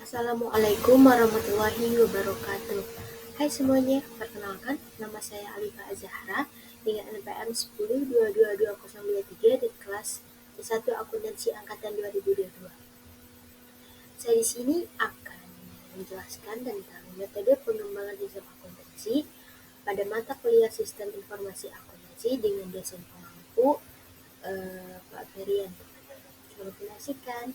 Assalamualaikum warahmatullahi wabarakatuh. Hai semuanya, perkenalkan nama saya Alifa Azahra dengan NPM 10222023 dari kelas C1 Akuntansi angkatan 2022. Saya di sini akan menjelaskan tentang metode pengembangan sistem akuntansi pada mata kuliah Sistem Informasi Akuntansi dengan dosen pengampu Pak Ferian. Selamat menyaksikan.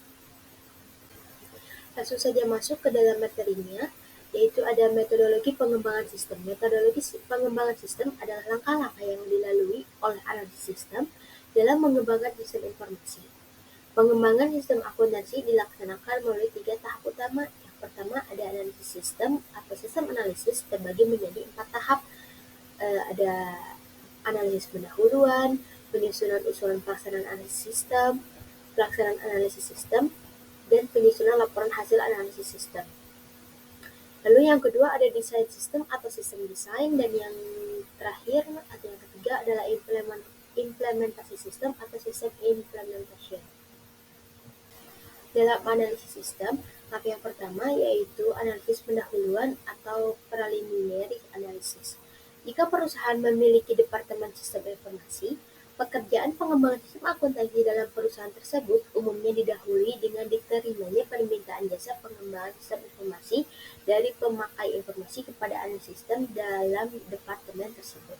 Langsung saja masuk ke dalam materinya, yaitu ada metodologi pengembangan sistem. Metodologi pengembangan sistem adalah langkah-langkah yang dilalui oleh analisis sistem dalam mengembangkan sistem informasi. Pengembangan sistem akuntansi dilaksanakan melalui 3 tahap utama. Yang pertama ada analisis sistem atau sistem analisis terbagi menjadi 4 tahap. Ada analisis pendahuluan, penyusunan usulan pelaksanaan analisis sistem, pelaksanaan analisis sistem, dan penyusunan laporan hasil analisis sistem. Lalu yang kedua ada desain sistem atau sistem desain, dan yang terakhir atau yang ketiga adalah implementasi sistem atau sistem implementation. Dalam analisis sistem, tahap yang pertama yaitu analisis pendahuluan atau preliminary analysis. Jika perusahaan memiliki departemen sistem informasi, pekerjaan pengembangan sistem akuntansi dalam perusahaan tersebut umumnya didahului dengan diterimanya permintaan jasa pengembangan sistem informasi dari pemakai informasi kepada analisis sistem dalam departemen tersebut.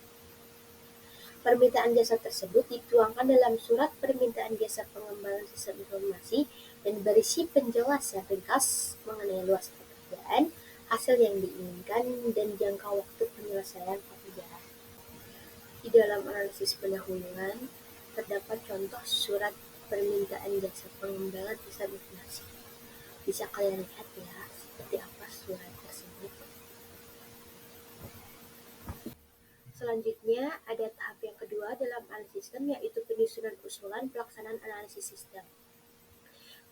Permintaan jasa tersebut dituangkan dalam surat permintaan jasa pengembangan sistem informasi dan berisi penjelasan ringkas mengenai luas pekerjaan, hasil yang diinginkan, dan jangka waktu penyelesaian pekerjaan. Di dalam analisis pendahuluan, terdapat contoh surat permintaan jasa pengembangan sistem informasi. Bisa kalian lihat ya, seperti apa surat tersebut. Selanjutnya, ada tahap yang kedua dalam analisis sistem, yaitu penyusunan usulan pelaksanaan analisis sistem.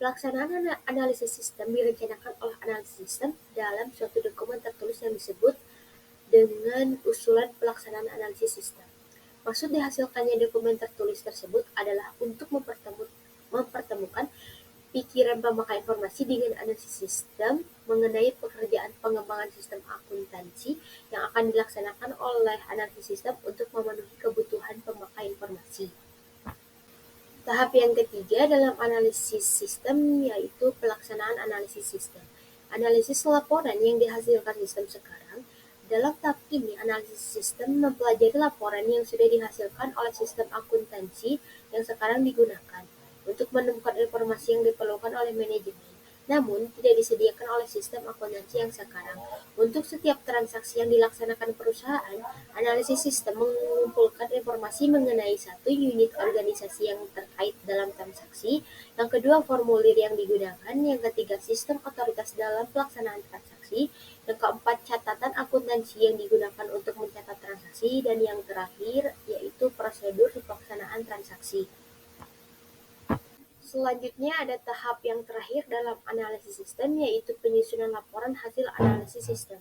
Pelaksanaan analisis sistem direncanakan oleh analisis sistem dalam suatu dokumen tertulis yang disebut dengan usulan pelaksanaan analisis sistem. Maksud dihasilkannya dokumen tertulis tersebut adalah untuk mempertemukan pikiran pemakai informasi dengan analisis sistem mengenai pekerjaan pengembangan sistem akuntansi yang akan dilaksanakan oleh analisis sistem untuk memenuhi kebutuhan pemakai informasi. Tahap yang ketiga dalam analisis sistem yaitu pelaksanaan analisis sistem. Analisis laporan yang dihasilkan sistem sekarang. Dalam tahap ini, analisis sistem mempelajari laporan yang sudah dihasilkan oleh sistem akuntansi yang sekarang digunakan untuk menemukan informasi yang diperlukan oleh manajemen, namun tidak disediakan oleh sistem akuntansi yang sekarang. Untuk setiap transaksi yang dilaksanakan perusahaan, analisis sistem mengumpulkan informasi mengenai satu unit organisasi yang terkait dalam transaksi, yang kedua formulir yang digunakan, yang ketiga sistem otoritas dalam pelaksanaan transaksi, yang keempat catatan akuntansi yang digunakan untuk mencatat transaksi, dan yang terakhir yaitu prosedur pelaksanaan transaksi. Selanjutnya ada tahap yang terakhir dalam analisis sistem, yaitu penyusunan laporan hasil analisis sistem.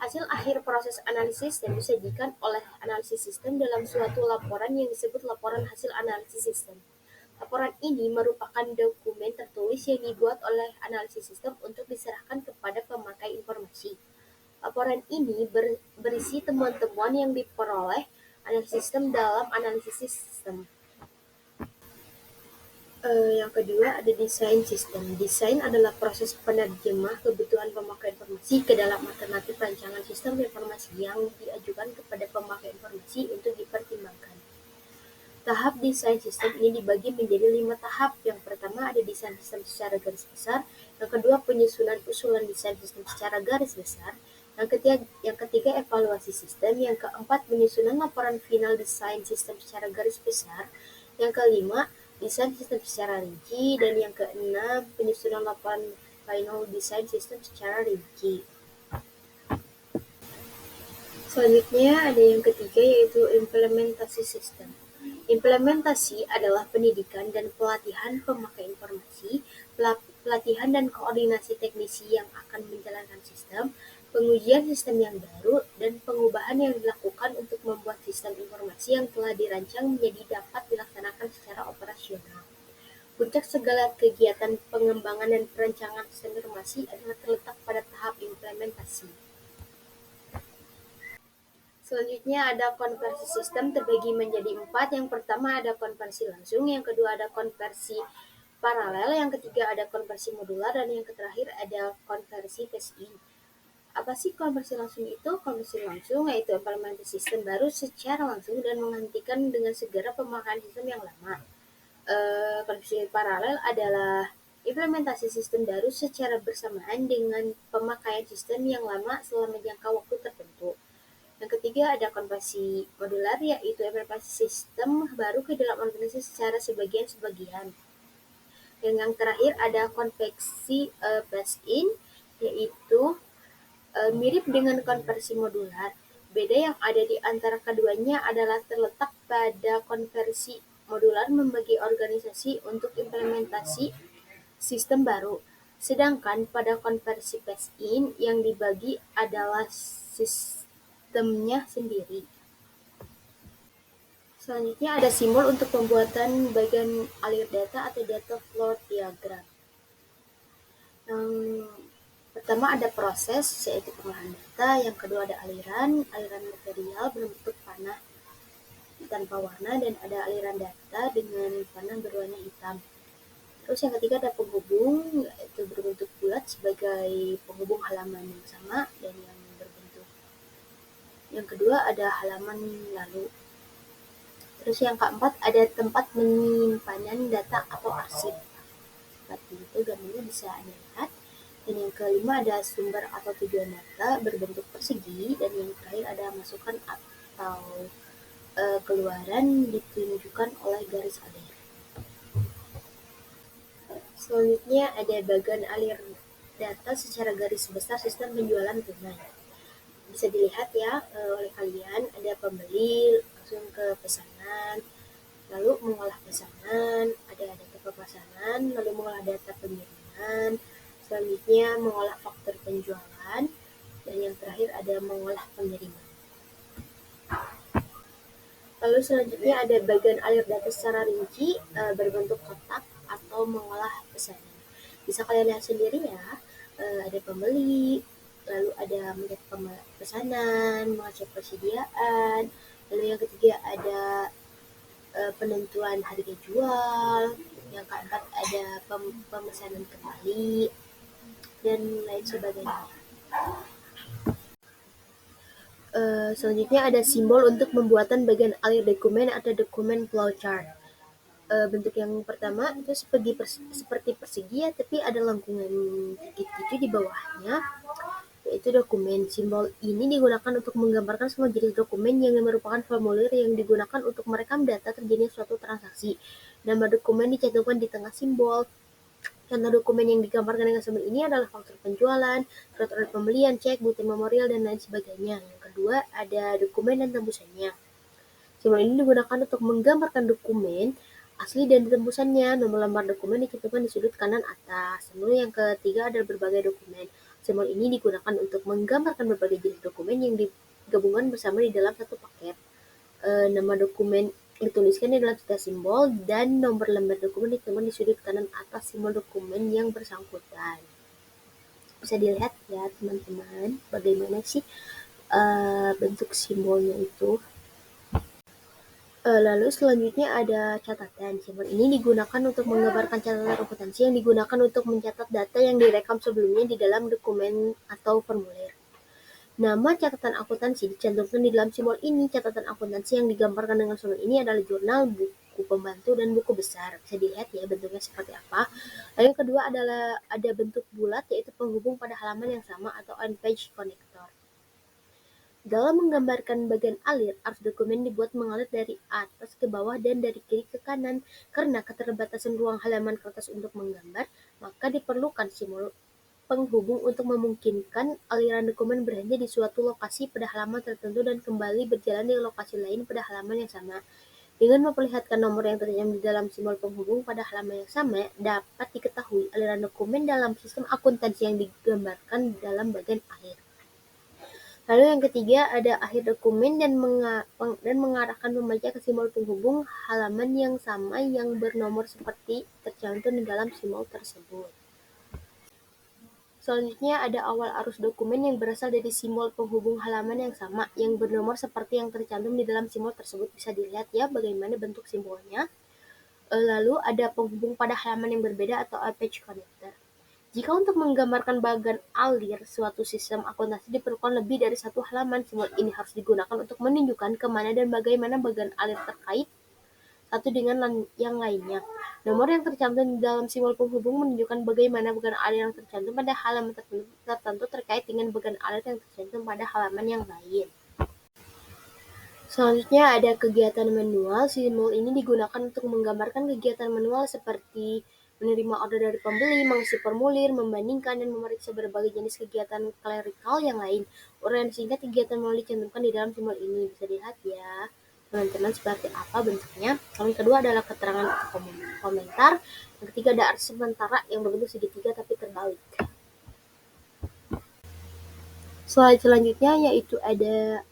Hasil akhir proses analisis sistem disajikan oleh analisis sistem dalam suatu laporan yang disebut laporan hasil analisis sistem. Laporan ini merupakan dokumen tertulis yang dibuat oleh analisis sistem untuk diserahkan kepada pemakai informasi. Laporan ini berisi temuan-temuan yang diperoleh analisis sistem dalam analisis sistem. Yang kedua ada desain sistem. Desain adalah proses penerjemah kebutuhan pemakai informasi ke dalam alternatif rancangan sistem informasi yang diajukan kepada pemakai informasi untuk dipertimbangkan. Tahap desain sistem ini dibagi menjadi 5 tahap. Yang pertama ada desain sistem secara garis besar, yang kedua penyusunan usulan desain sistem secara garis besar, yang ketiga evaluasi sistem, yang keempat penyusunan laporan final desain sistem secara garis besar, yang kelima desain sistem secara rinci, dan yang keenam penyusunan laporan final desain sistem secara rinci. Selanjutnya ada yang ketiga yaitu implementasi sistem. Implementasi adalah pendidikan dan pelatihan pemakai informasi, pelatihan dan koordinasi teknisi yang akan menjalankan sistem, pengujian sistem yang baru, dan pengubahan yang dilakukan untuk membuat sistem informasi yang telah dirancang menjadi dapat dilaksanakan secara operasional. Puncak segala kegiatan pengembangan dan perancangan sistem informasi adalah terletak pada tahap implementasi. Selanjutnya ada konversi sistem terbagi menjadi 4. Yang pertama ada konversi langsung, yang kedua ada konversi paralel, yang ketiga ada konversi modular, dan yang terakhir ada konversi phase-in. Apa sih konversi langsung itu? Konversi langsung yaitu implementasi sistem baru secara langsung dan menghentikan dengan segera pemakaian sistem yang lama. Konversi paralel adalah implementasi sistem baru secara bersamaan dengan pemakaian sistem yang lama selama jangka waktu tertentu. Yang ketiga ada konversi modular yaitu implementasi sistem baru ke dalam organisasi secara sebagian-sebagian. Dan yang terakhir ada konversi phase-in yaitu mirip dengan konversi modular. Beda yang ada di antara keduanya adalah terletak pada konversi modular membagi organisasi untuk implementasi sistem baru, sedangkan pada konversi phase-in yang dibagi adalah sistemnya sendiri. Selanjutnya ada simbol untuk pembuatan bagian alir data atau data flow diagram. Yang pertama ada proses, yaitu pengolahan data. Yang kedua ada aliran material berbentuk panah tanpa warna, dan ada aliran data dengan panah berwarna hitam. Terus yang ketiga ada penghubung, yaitu berbentuk bulat sebagai penghubung halaman yang sama dan yang berbentuk. Yang kedua ada halaman lalu. Terus yang keempat ada tempat penyimpanan data atau arsip. Seperti itu gambarnya bisa Anda lihat. Dan yang kelima ada sumber atau tujuan data berbentuk persegi, dan yang terakhir ada masukan atau keluaran ditunjukkan oleh garis alir. Selanjutnya ada bagian alir data secara garis besar sistem penjualan tunai. Bisa dilihat ya oleh kalian, ada pembeli langsung ke pesanan, lalu mengolah pesanan, ada data pemesanan, lalu mengolah data pengiriman, selanjutnya mengolah faktur penjualan, dan yang terakhir ada mengolah pengiriman. Lalu selanjutnya ada bagian alir data secara rinci berbentuk kotak atau mengolah pesanan. Bisa kalian lihat sendiri ya, ada pembeli, lalu ada melihat pesanan, mengecek persediaan, lalu yang ketiga ada penentuan harga jual, yang keempat ada pemesanan kembali, dan lain sebagainya. Selanjutnya ada simbol untuk pembuatan bagian alir dokumen atau dokumen flowchart. Bentuk yang pertama itu seperti persegi ya, tapi ada lengkungan dikit gitu di bawahnya, yaitu dokumen. Simbol ini digunakan untuk menggambarkan semua jenis dokumen yang merupakan formulir yang digunakan untuk merekam data terjadinya suatu transaksi. Nama dokumen dicantumkan di tengah simbol. Contoh dokumen yang digambarkan dengan simbol ini adalah faktur penjualan, surat order pembelian, cek, bukti memorial, dan lain sebagainya. Yang kedua ada dokumen dan tembusannya. Simbol ini digunakan untuk menggambarkan dokumen asli dan tembusannya. Nomor lembar dokumen dicantumkan di sudut kanan atas. Lalu yang ketiga ada berbagai dokumen. Simbol ini digunakan untuk menggambarkan berbagai jenis dokumen yang digabungkan bersama di dalam satu paket. Nama dokumen dituliskan di dalam setiap simbol, dan nomor lembar dokumen ditemukan di sudut kanan atas simbol dokumen yang bersangkutan. Bisa dilihat ya teman-teman bagaimana sih bentuk simbolnya itu. Lalu selanjutnya ada catatan. Simbol ini digunakan untuk menggambarkan catatan akuntansi yang digunakan untuk mencatat data yang direkam sebelumnya di dalam dokumen atau formulir. Nama catatan akuntansi dicantumkan di dalam simbol ini. Catatan akuntansi yang digambarkan dengan simbol ini adalah jurnal, buku pembantu, dan buku besar. Bisa dilihat ya bentuknya seperti apa. Lalu yang kedua adalah ada bentuk bulat, yaitu penghubung pada halaman yang sama atau on-page connector. Dalam menggambarkan bagian alir, arus dokumen dibuat mengalir dari atas ke bawah dan dari kiri ke kanan. Karena keterbatasan ruang halaman kertas untuk menggambar, maka diperlukan simbol penghubung untuk memungkinkan aliran dokumen berhenti di suatu lokasi pada halaman tertentu dan kembali berjalan di lokasi lain pada halaman yang sama. Dengan memperlihatkan nomor yang tercantum di dalam simbol penghubung pada halaman yang sama, dapat diketahui aliran dokumen dalam sistem akuntansi yang digambarkan dalam bagian akhir. Lalu yang ketiga ada akhir dokumen dan mengarahkan pembaca ke simbol penghubung halaman yang sama yang bernomor seperti tercantum di dalam simbol tersebut. Selanjutnya ada awal arus dokumen yang berasal dari simbol penghubung halaman yang sama yang bernomor seperti yang tercantum di dalam simbol tersebut. Bisa dilihat ya bagaimana bentuk simbolnya. Lalu ada penghubung pada halaman yang berbeda atau page connector. Jika untuk menggambarkan bagan alir suatu sistem akuntansi diperlukan lebih dari satu halaman, simbol ini harus digunakan untuk menunjukkan kemana dan bagaimana bagan alir terkait satu dengan yang lainnya. Nomor yang tercantum di dalam simbol penghubung menunjukkan bagaimana bagan alir yang tercantum pada halaman tertentu terkait dengan bagan alir yang tercantum pada halaman yang lain. Selanjutnya ada kegiatan manual. Simbol ini digunakan untuk menggambarkan kegiatan manual seperti menerima order dari pembeli, mengisi formulir, membandingkan, dan memeriksa berbagai jenis kegiatan klerikal yang lain. Uraian singkat kegiatan manual dicantumkan di dalam simbol ini. Bisa dilihat ya, teman-teman, seperti apa bentuknya. Yang kedua adalah keterangan atau komentar. Yang ketiga ada arsip sementara yang berbentuk segitiga tapi terbalik. Slide selanjutnya yaitu ada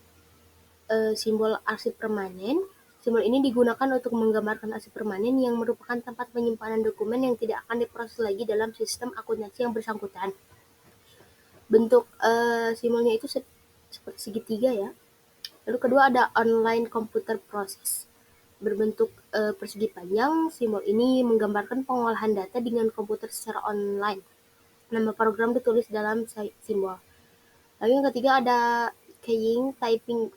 simbol arsip permanen. Simbol ini digunakan untuk menggambarkan arsip permanen yang merupakan tempat penyimpanan dokumen yang tidak akan diproses lagi dalam sistem akuntansi yang bersangkutan. Bentuk simbolnya itu seperti segitiga ya. Lalu kedua ada online computer process. Berbentuk persegi panjang, simbol ini menggambarkan pengolahan data dengan komputer secara online. Nama program ditulis dalam simbol. Lalu yang ketiga ada keying typing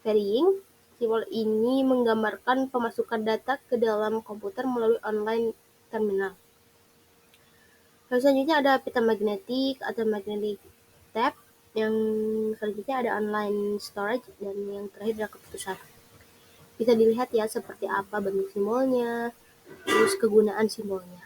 varying. Simbol ini menggambarkan pemasukan data ke dalam komputer melalui online terminal. Lalu selanjutnya ada pita magnetik atau magnetic tape. Yang selanjutnya ada online storage dan yang terakhir adalah keputusan. Bisa dilihat ya seperti apa bentuk simbolnya, terus kegunaan simbolnya.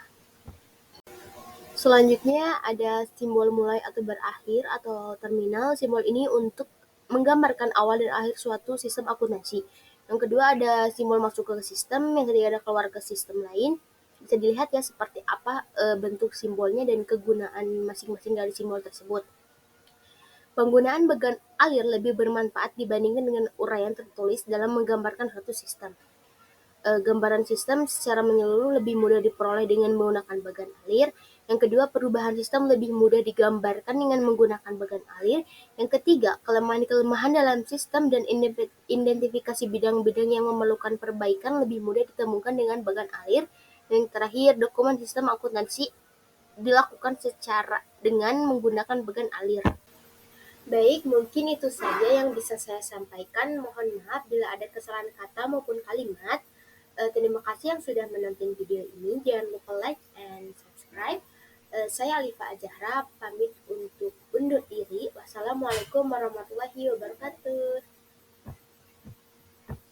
Selanjutnya ada simbol mulai atau berakhir atau terminal. Simbol ini untuk menggambarkan awal dan akhir suatu sistem akuntansi. Yang kedua ada simbol masuk ke sistem, yang ketiga ada keluar ke sistem lain. Bisa dilihat ya seperti apa bentuk simbolnya dan kegunaan masing-masing dari simbol tersebut. Penggunaan bagan alir lebih bermanfaat dibandingkan dengan uraian tertulis dalam menggambarkan suatu sistem. Gambaran sistem secara menyeluruh lebih mudah diperoleh dengan menggunakan bagan alir. Yang kedua, perubahan sistem lebih mudah digambarkan dengan menggunakan bagan alir. Yang ketiga, kelemahan-kelemahan dalam sistem dan identifikasi bidang-bidang yang memerlukan perbaikan lebih mudah ditemukan dengan bagan alir. Yang terakhir, dokumen sistem akuntansi dilakukan secara dengan menggunakan bagan alir. Baik, mungkin itu saja yang bisa saya sampaikan. Mohon maaf bila ada kesalahan kata maupun kalimat. Terima kasih yang sudah menonton video ini. Jangan lupa like and subscribe. Saya Alifa Azahra, pamit untuk undur diri. Wassalamualaikum warahmatullahi wabarakatuh.